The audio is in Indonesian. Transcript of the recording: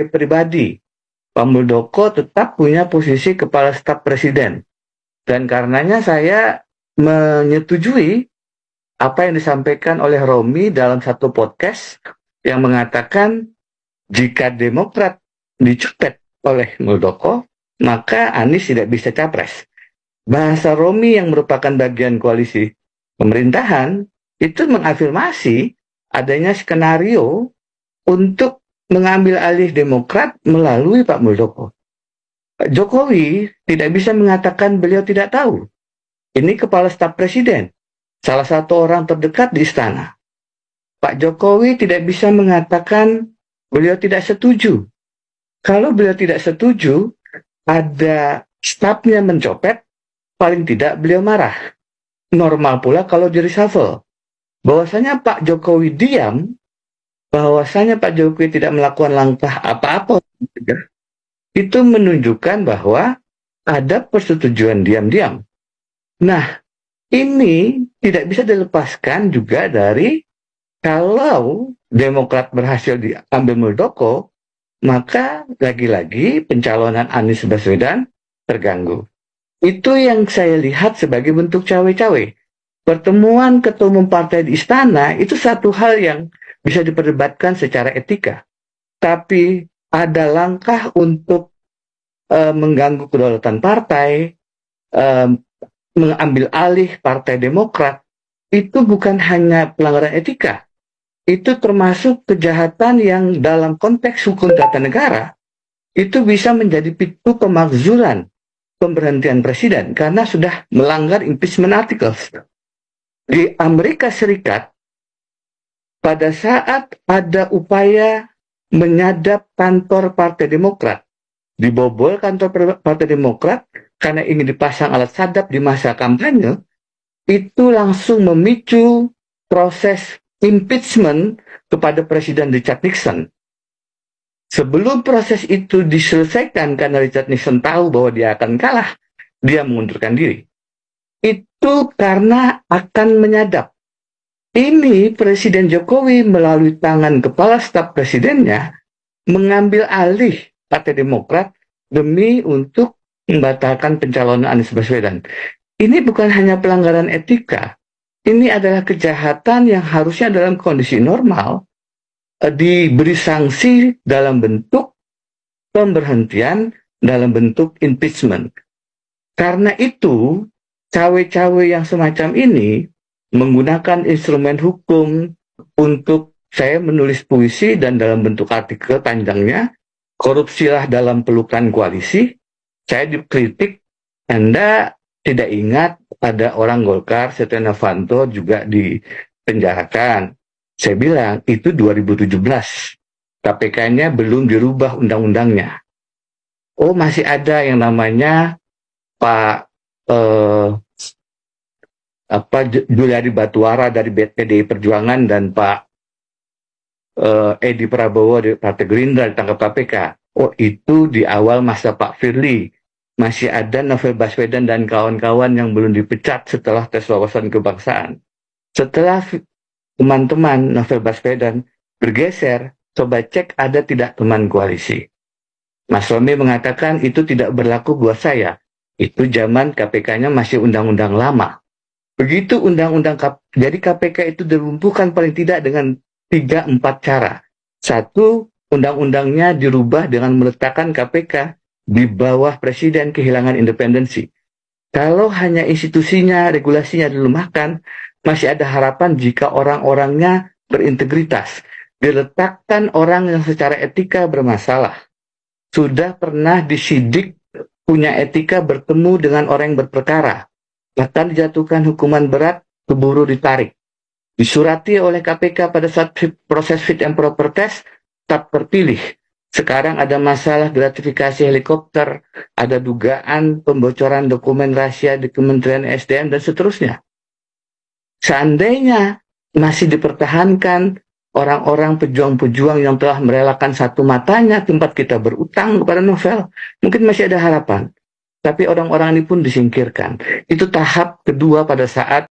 pribadi, Pak Muldoko tetap punya posisi Kepala Staf Presiden. Dan karenanya saya menyetujui apa yang disampaikan oleh Romi dalam satu podcast yang mengatakan jika Demokrat dicopet oleh Muldoko, maka Anies tidak bisa capres. Bahasa Romi yang merupakan bagian koalisi pemerintahan itu mengafirmasi adanya skenario untuk mengambil alih Demokrat melalui Pak Muldoko. Pak Jokowi tidak bisa mengatakan beliau tidak tahu. Ini Kepala Staf Presiden, salah satu orang terdekat di istana. Pak Jokowi tidak bisa mengatakan beliau tidak setuju. Kalau beliau tidak setuju, ada stafnya mencopet, paling tidak beliau marah. Normal pula kalau di reshuffle. Bahwasanya Pak Jokowi diam, bahwasanya Pak Jokowi tidak melakukan langkah apa-apa, itu menunjukkan bahwa ada persetujuan diam-diam. Nah, ini tidak bisa dilepaskan juga dari kalau Demokrat berhasil diambil Muldoko, maka lagi-lagi pencalonan Anies Baswedan terganggu. Itu yang saya lihat sebagai bentuk cawe-cawe. Pertemuan ketua umum partai di istana itu satu hal yang bisa diperdebatkan secara etika. Tapi ada langkah untuk mengganggu kedaulatan partai, mengambil alih Partai Demokrat, itu bukan hanya pelanggaran etika. Itu termasuk kejahatan yang dalam konteks hukum tata negara, itu bisa menjadi pintu pemakzulan pemberhentian presiden karena sudah melanggar impeachment articles. Di Amerika Serikat, pada saat ada upaya menyadap kantor Partai Demokrat, dibobol kantor Partai Demokrat karena ingin dipasang alat sadap di masa kampanye, itu langsung memicu proses impeachment kepada Presiden Richard Nixon. Sebelum proses itu diselesaikan karena Richard Nixon tahu bahwa dia akan kalah, dia mengundurkan diri. Itu karena akan menyadap. Ini Presiden Jokowi melalui tangan Kepala Staf Presidennya mengambil alih Partai Demokrat demi untuk membatalkan pencalonan Anies Baswedan. Ini bukan hanya pelanggaran etika, ini adalah kejahatan yang harusnya dalam kondisi normal diberi sanksi dalam bentuk pemberhentian, dalam bentuk impeachment. Karena itu, cawe-cawe yang semacam ini menggunakan instrumen hukum untuk saya menulis puisi dan dalam bentuk artikel panjangnya, korupsilah dalam pelukan koalisi. Saya dikritik, Anda tidak ingat ada orang Golkar, Setia Novanto juga dipenjarakan. Saya bilang, itu 2017. KPK-nya belum dirubah undang-undangnya. Oh, masih ada yang namanya Pak Juliari Batuara dari PDI Perjuangan dan Pak Edi Prabowo dari Partai Gerindra ditangkap KPK. Oh, itu di awal masa Pak Firly. Masih ada Novel Baswedan dan kawan-kawan yang belum dipecat setelah tes wawasan kebangsaan. Setelah teman-teman Novel Baswedan bergeser, coba cek ada tidak teman koalisi. Mas Romi mengatakan itu tidak berlaku buat saya. Itu zaman KPK-nya masih undang-undang lama. Begitu jadi KPK itu dilumpuhkan paling tidak dengan 3-4 cara. Satu, undang-undangnya dirubah dengan meletakkan KPK di bawah presiden, kehilangan independensi. Kalau hanya institusinya, regulasinya dilemahkan, masih ada harapan jika orang-orangnya berintegritas. Diletakkan orang yang secara etika bermasalah. Sudah pernah disidik, punya etika, bertemu dengan orang yang berperkara. Bahkan dijatuhkan hukuman berat, keburu ditarik. Disurati oleh KPK pada saat proses fit and proper test, tak terpilih. Sekarang ada masalah gratifikasi helikopter, ada dugaan pembocoran dokumen rahasia di Kementerian SDM, dan seterusnya. Seandainya masih dipertahankan orang-orang pejuang-pejuang yang telah merelakan satu matanya tempat kita berutang kepada Novel, mungkin masih ada harapan. Tapi orang-orang ini pun disingkirkan. Itu tahap kedua pada saat